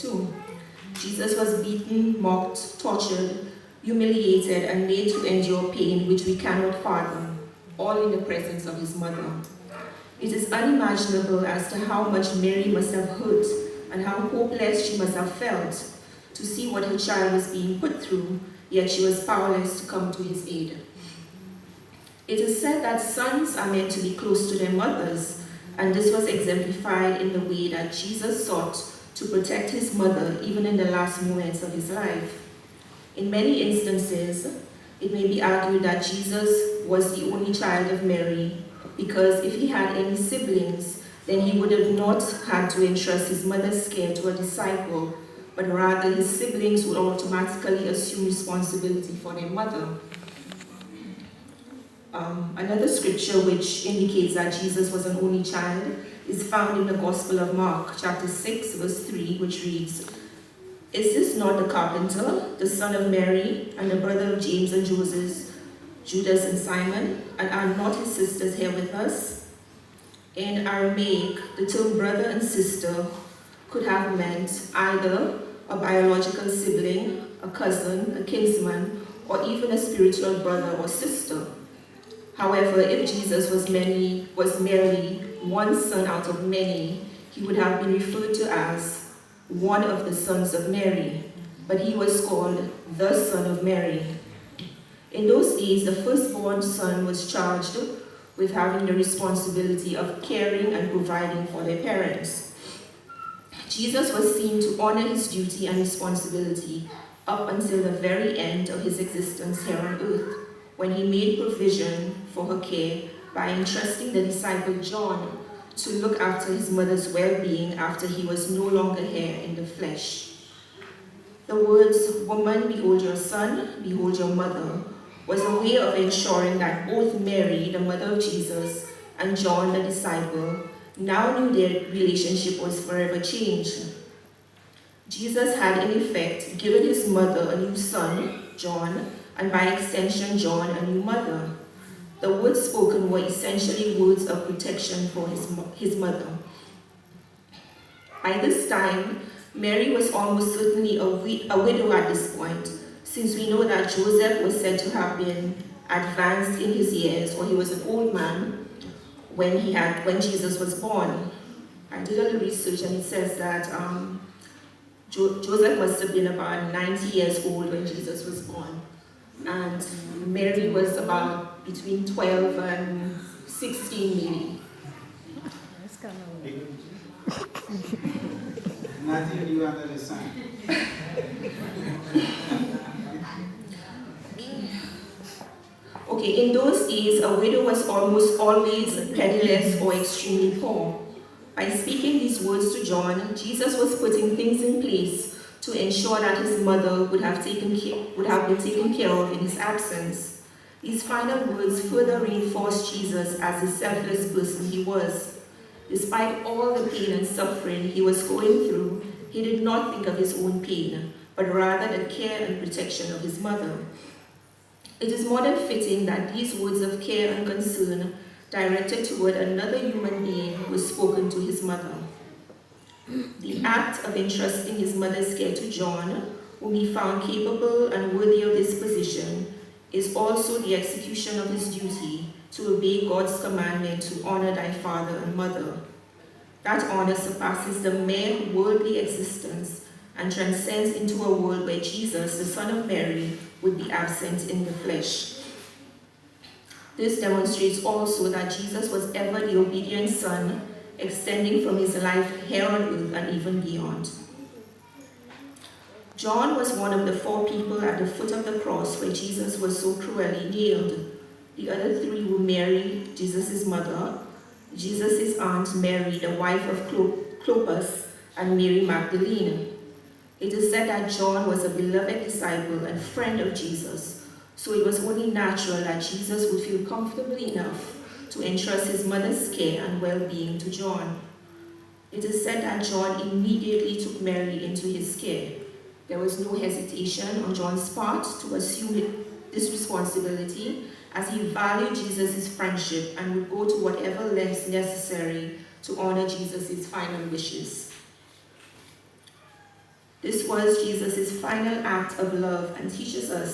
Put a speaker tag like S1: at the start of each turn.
S1: 22. Jesus was beaten, mocked, tortured, humiliated, and made to endure pain which we cannot fathom, all in the presence of his mother. It is unimaginable as to how much Mary must have hurt and how hopeless she must have felt to see what her child was being put through, yet she was powerless to come to his aid. It is said that sons are meant to be close to their mothers, and this was exemplified in the way that Jesus sought to protect his mother even in the last moments of his life. In many instances, it may be argued that Jesus was the only child of Mary, because if he had any siblings, then he would have not had to entrust his mother's care to a disciple, but rather his siblings would automatically assume responsibility for their mother. Another scripture which indicates that Jesus was an only child is found in the Gospel of Mark, chapter 6, verse 3, which reads, "Is this not the carpenter, the son of Mary, and the brother of James and Joseph, Judas and Simon, and are not his sisters here with us?" In Aramaic, the term brother and sister could have meant either a biological sibling, a cousin, a kinsman, or even a spiritual brother or sister. However, if Jesus was merely one son out of many, he would have been referred to as one of the sons of Mary, but he was called the Son of Mary. In those days, the firstborn son was charged with having the responsibility of caring and providing for their parents. Jesus was seen to honor his duty and responsibility up until the very end of his existence here on earth, when he made provision for her care by entrusting the disciple John to look after his mother's well-being after he was no longer here in the flesh. The words, "Woman, behold your son, behold your mother," was a way of ensuring that both Mary, the mother of Jesus, and John, the disciple, now knew their relationship was forever changed. Jesus had, in effect, given his mother a new son, John, and by extension, John, a new mother. The words spoken were essentially words of protection for his mother. By this time, Mary was almost certainly a widow at this point, since we know that Joseph was said to have been advanced in his years, or he was an old man when Jesus was born. I did a little research, and it says that Joseph must have been about 90 years old when Jesus was born, and Mary was about between 12 and 16 maybe.
S2: Nothing new under the sun.
S1: Okay, in those days, a widow was almost always penniless or extremely poor. By speaking these words to John, Jesus was putting things in place to ensure that his mother would have been taken care of in his absence. These final words further reinforced Jesus as the selfless person he was. Despite all the pain and suffering he was going through, he did not think of his own pain, but rather the care and protection of his mother. It is more than fitting that these words of care and concern directed toward another human being were spoken to his mother. The act of entrusting his mother's care to John, whom he found capable and worthy of this position, is also the execution of his duty to obey God's commandment to honor thy father and mother. That honor surpasses the mere worldly existence and transcends into a world where Jesus, the Son of Mary, would be absent in the flesh. This demonstrates also that Jesus was ever the obedient Son, extending from his life here on earth and even beyond. John was one of the 4 people at the foot of the cross where Jesus was so cruelly nailed. The other 3 were Mary, Jesus' mother, Jesus' aunt Mary, the wife of Clopas, and Mary Magdalene. It is said that John was a beloved disciple and friend of Jesus, so it was only natural that Jesus would feel comfortable enough to entrust his mother's care and well-being to John. It is said that John immediately took Mary into his care. There was no hesitation on John's part to assume this responsibility, as he valued Jesus' friendship and would go to whatever lengths necessary to honor Jesus' final wishes. This was Jesus' final act of love and teaches us